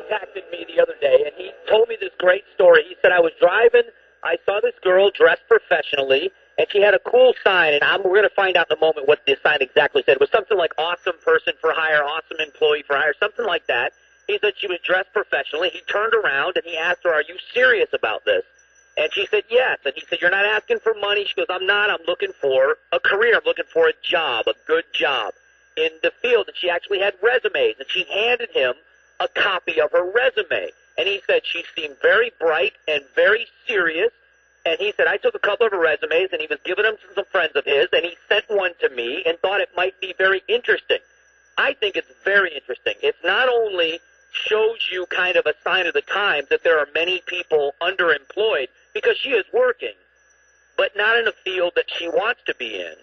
contacted me the other day, and he told me this great story. He said, I was driving, I saw this girl dressed professionally, and she had a cool sign, and we're going to find out in a moment what the sign exactly said. It was something like awesome person for hire, awesome employee for hire, something like that. He said she was dressed professionally. He turned around, and he asked her, are you serious about this? And she said, yes. And he said, you're not asking for money? She goes, I'm not. I'm looking for a career. I'm looking for a job, a good job in the field. And she actually had resumes, and she handed him a copy of her resume. And he said she seemed very bright and very serious. And he said, I took a couple of her resumes, and he was giving them to some friends of his, and he sent one to me and thought it might be very interesting. I think it's very interesting. It's not only shows you kind of a sign of the times that there are many people underemployed because she is working, but not in a field that she wants to be in,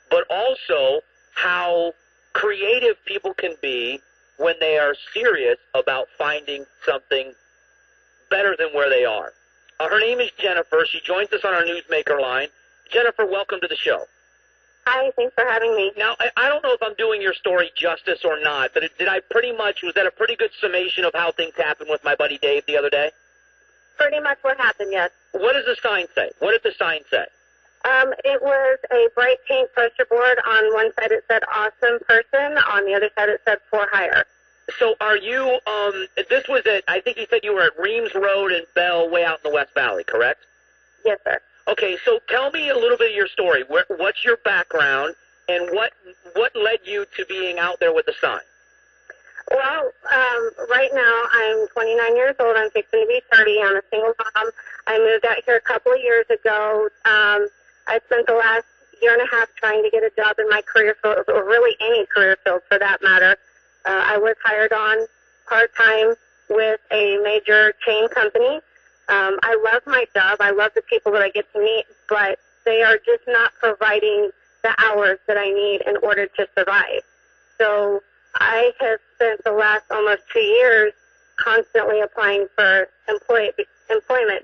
but also how creative people can be when they are serious about finding something better than where they are. Her name is Jennifer. She joins us on our Newsmaker line. Jennifer, welcome to the show. Hi, thanks for having me. Now, I don't know if I'm doing your story justice or not, but was that a pretty good summation of how things happened with my buddy Dave the other day? Pretty much what happened, yes. What does the sign say? What did the sign say? It was a bright pink poster board. On one side it said awesome person. On the other side it said for hire. So are you, this was I think you said you were at Reams Road and Bell way out in the West Valley, correct? Yes, sir. Okay, so tell me a little bit of your story. What's your background, and what led you to being out there with the sign? Well, right now I'm 29 years old. I'm fixing to be 30. I'm a single mom. I moved out here a couple of years ago. I spent the last year and a half trying to get a job in my career field, or really any career field for that matter. I was hired on part-time with a major chain company. I love my job. I love the people that I get to meet, but they are just not providing the hours that I need in order to survive. So I have spent the last almost 2 years constantly applying for employment,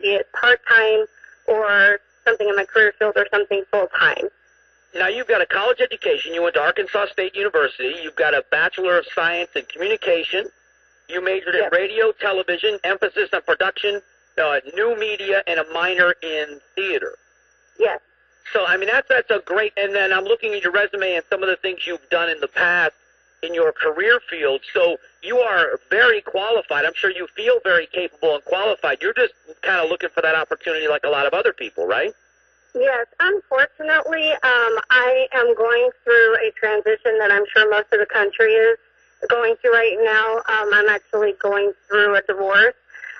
be it part-time or something in my career field or something full-time. Now, you've got a college education. You went to Arkansas State University. You've got a Bachelor of Science in Communication. You majored in radio, television, emphasis on production, new media, and a minor in theater. Yes. So, I mean, that's a great, and then I'm looking at your resume and some of the things you've done in the past in your career field. So you are very qualified. I'm sure you feel very capable and qualified. You're just kind of looking for that opportunity like a lot of other people, right? Yes, unfortunately, I am going through a transition that I'm sure most of the country is going through right now. I'm actually going through a divorce.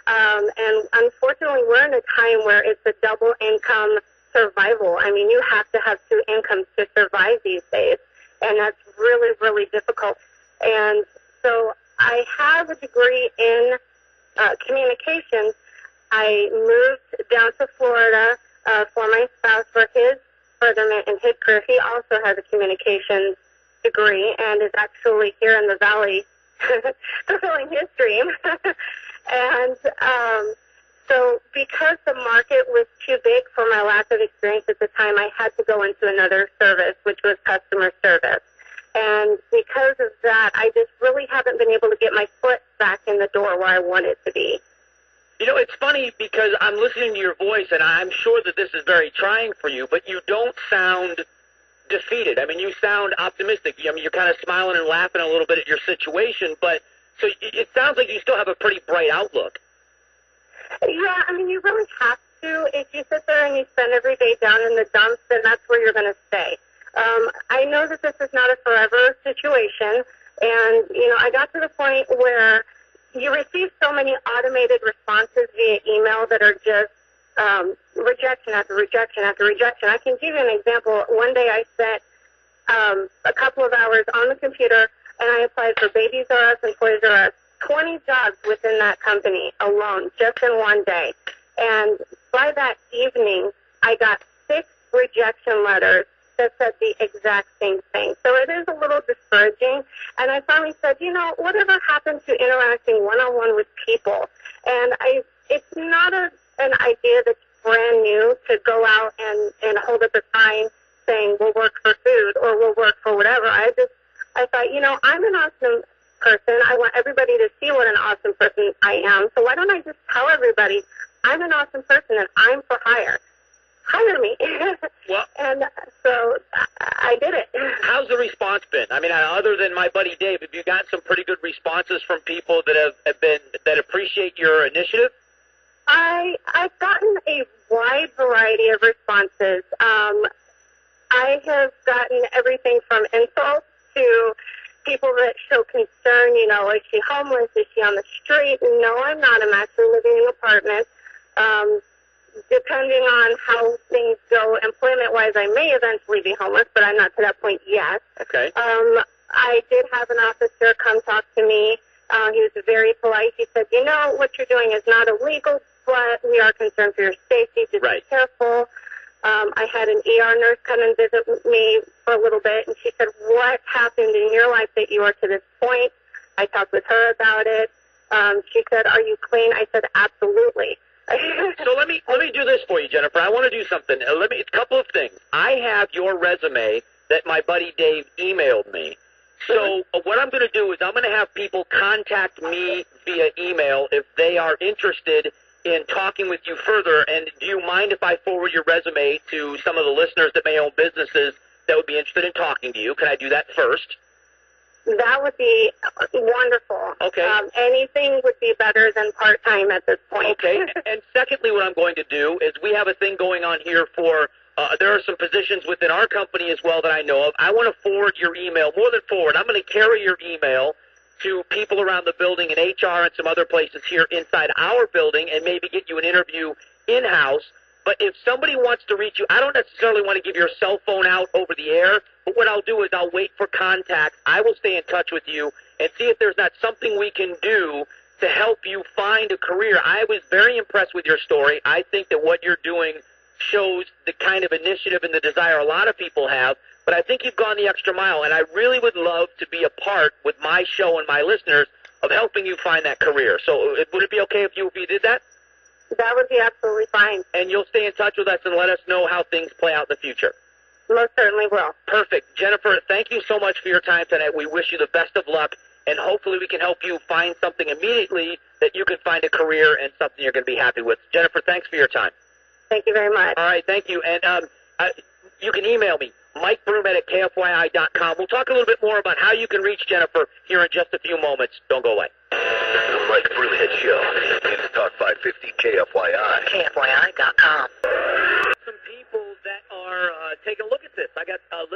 And unfortunately, we're in a time where it's a double income survival. I mean, you have to have two incomes to survive these days, and that's really, really difficult. And so I have a degree in communications. I moved down to Florida for my spouse for his furtherment in his career. He also has a communications degree and is actually here in the Valley fulfilling his dream. And so because the market was too big for my lack of experience at the time, I had to go into another service, which was customer service. And because of that, I just really haven't been able to get my foot back in the door where I want it to be. You know, it's funny because I'm listening to your voice, and I'm sure that this is very trying for you, but you don't sound defeated. I mean, you sound optimistic. I mean, you're kind of smiling and laughing a little bit at your situation, but so it sounds like you still have a pretty bright outlook. Yeah, I mean, you really have to. If you sit there and you spend every day down in the dumps, then that's where you're going to stay. I know that this is not a forever situation, and, you know, I got to the point where you receive so many automated responses via email that are just rejection after rejection after rejection. I can give you an example. One day I spent a couple of hours on the computer, and I applied for Babies R Us and Toys R Us, 20 jobs within that company alone, just in one day. And by that evening, I got 6 rejection letters that said the exact same thing. So it is a little discouraging. And I finally said, you know, whatever happened to interacting one-on-one with people? And it's not an idea that's brand new to go out and hold up a sign saying we'll work for food or we'll work for whatever. I thought, you know, I'm an awesome person. I want everybody to see what an awesome person I am. So why don't I just tell everybody I'm an awesome person and I'm for hire? Hire me. Well, and so I did it. How's the response been? I mean, other than my buddy Dave, have you gotten some pretty good responses from people that that appreciate your initiative? I've gotten a wide variety of responses. I have gotten everything from insults to people that show concern. You know, is she homeless? Is she on the street? No, I'm not. I'm actually living in an apartment. Depending on how things go employment-wise, I may eventually be homeless, but I'm not to that point yet. Okay. I did have an officer come talk to me. He was very polite. He said, you know, what you're doing is not illegal, but we are concerned for your safety. Just be careful. I had an ER nurse come and visit me for a little bit, and she said, what happened in your life that you are to this point? I talked with her about it. She said, are you clean? I said, absolutely. So let me do this for you, Jennifer. I want to do something. A couple of things. I have your resume that my buddy Dave emailed me. So what I'm going to do is I'm going to have people contact me via email if they are interested in talking with you further. And do you mind if I forward your resume to some of the listeners that may own businesses that would be interested in talking to you? Can I do that first? That would be wonderful. Okay. Anything would be better than part-time at this point. Okay. And secondly, what I'm going to do is we have a thing going on here for there are some positions within our company as well that I know of. I want to forward your email, more than forward. I'm going to carry your email to people around the building in HR and some other places here inside our building and maybe get you an interview in-house. But if somebody wants to reach you, I don't necessarily want to give your cell phone out over the air, but what I'll do is I'll wait for contact. I will stay in touch with you and see if there's not something we can do to help you find a career. I was very impressed with your story. I think that what you're doing shows the kind of initiative and the desire a lot of people have, but I think you've gone the extra mile, and I really would love to be a part with my show and my listeners of helping you find that career. So would it be okay if you did that? That would be absolutely fine. And you'll stay in touch with us and let us know how things play out in the future. Most certainly will. Perfect. Jennifer, thank you so much for your time tonight. We wish you the best of luck, and hopefully we can help you find something immediately that you can find a career and something you're going to be happy with. Jennifer, thanks for your time. Thank you very much. All right, thank you. And you can email me, Mike Broomhead at KFYI.com. We'll talk a little bit more about how you can reach Jennifer here in just a few moments. Don't go away. The Mike Broomhead Show. News Talk 550 KFYI. KFYI.com. Some people that are taking a look at this. I got a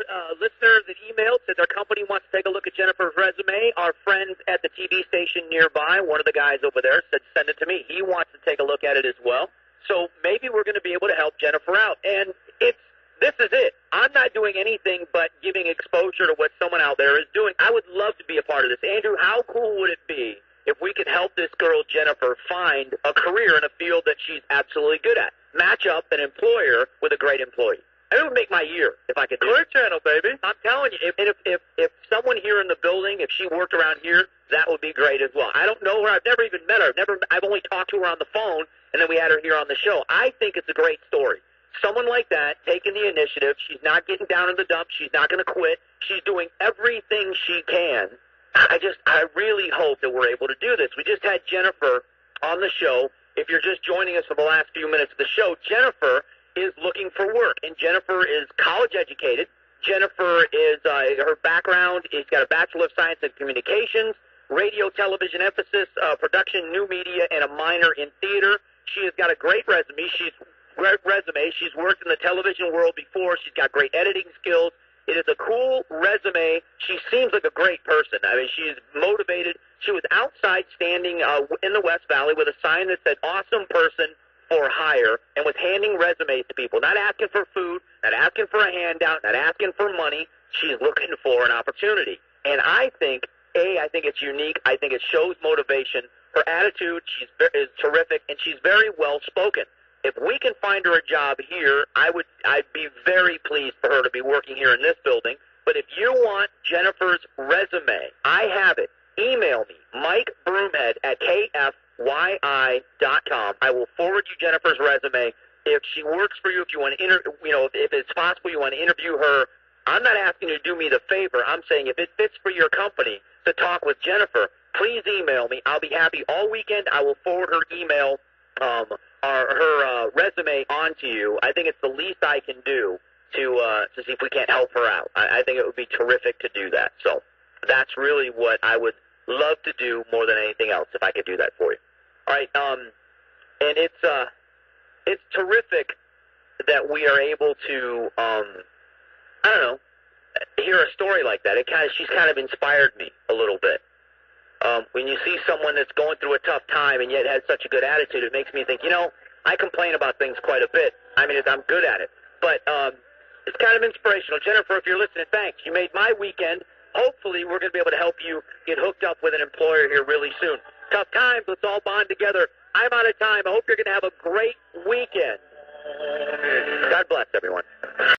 listener that emailed, said their company wants to take a look at Jennifer's resume. Our friends at the TV station nearby, one of the guys over there, said send it to me. He wants to take a look at it as well. So maybe we're going to be able to help Jennifer out. And this is it. I'm not doing anything but giving exposure to what someone out there is doing. I would love to be a part of this. Andrew, how cool would it be if we could help this girl, Jennifer, find a career in a field that she's absolutely good at? Match up an employer with a great employee. It would make my year if I could do it. Clear Channel, baby. I'm telling you, if someone here in the building, if she worked around here, that would be great as well. I don't know her. I've never even met her. I've only talked to her on the phone, and then we had her here on the show. I think it's a great story. Someone like that taking the initiative. She's not getting down in the dumps. She's not going to quit. She's doing everything she can. I really hope that we're able to do this. We just had Jennifer on the show. If you're just joining us for the last few minutes of the show, Jennifer is looking for work, and Jennifer is college educated. Jennifer is, her background, she's got a Bachelor of Science in Communications, radio, television emphasis, production, new media, and a minor in theater. She has got a great resume. She's worked in the television world before. She's got great editing skills. It is a cool resume. She seems like a great person. I mean, she's motivated. She was outside standing in the West Valley with a sign that said, awesome person for hire, and was handing resumes to people, not asking for food, not asking for a handout, not asking for money. She's looking for an opportunity. And I think it's unique. I think it shows motivation. Her attitude is terrific, and she's very well-spoken. If we can find her a job here, I'd be very pleased for her to be working here in this building. But if you want Jennifer's resume, I have it. Email me, Mike Broomhead at KFYI.com. I will forward you Jennifer's resume. If she works for you, if you want to if it's possible you want to interview her I'm not asking you to do me the favor. I'm saying if it fits for your company to talk with Jennifer, please email me. I'll be happy all weekend. I will forward her email, her resume on to you. I think it's the least I can do to see if we can't help her out. I think it would be terrific to do that. So that's really what I would love to do more than anything else, if I could do that for you. All right, and it's terrific that we are able to, I don't know, hear a story like that. She's kind of inspired me a little bit. When you see someone that's going through a tough time and yet has such a good attitude, it makes me think, I complain about things quite a bit. I mean, I'm good at it. But it's kind of inspirational. Jennifer, if you're listening, thanks. You made my weekend. Hopefully, we're going to be able to help you get hooked up with an employer here really soon. Tough times. Let's all bond together. I'm out of time. I hope you're going to have a great weekend. God bless everyone.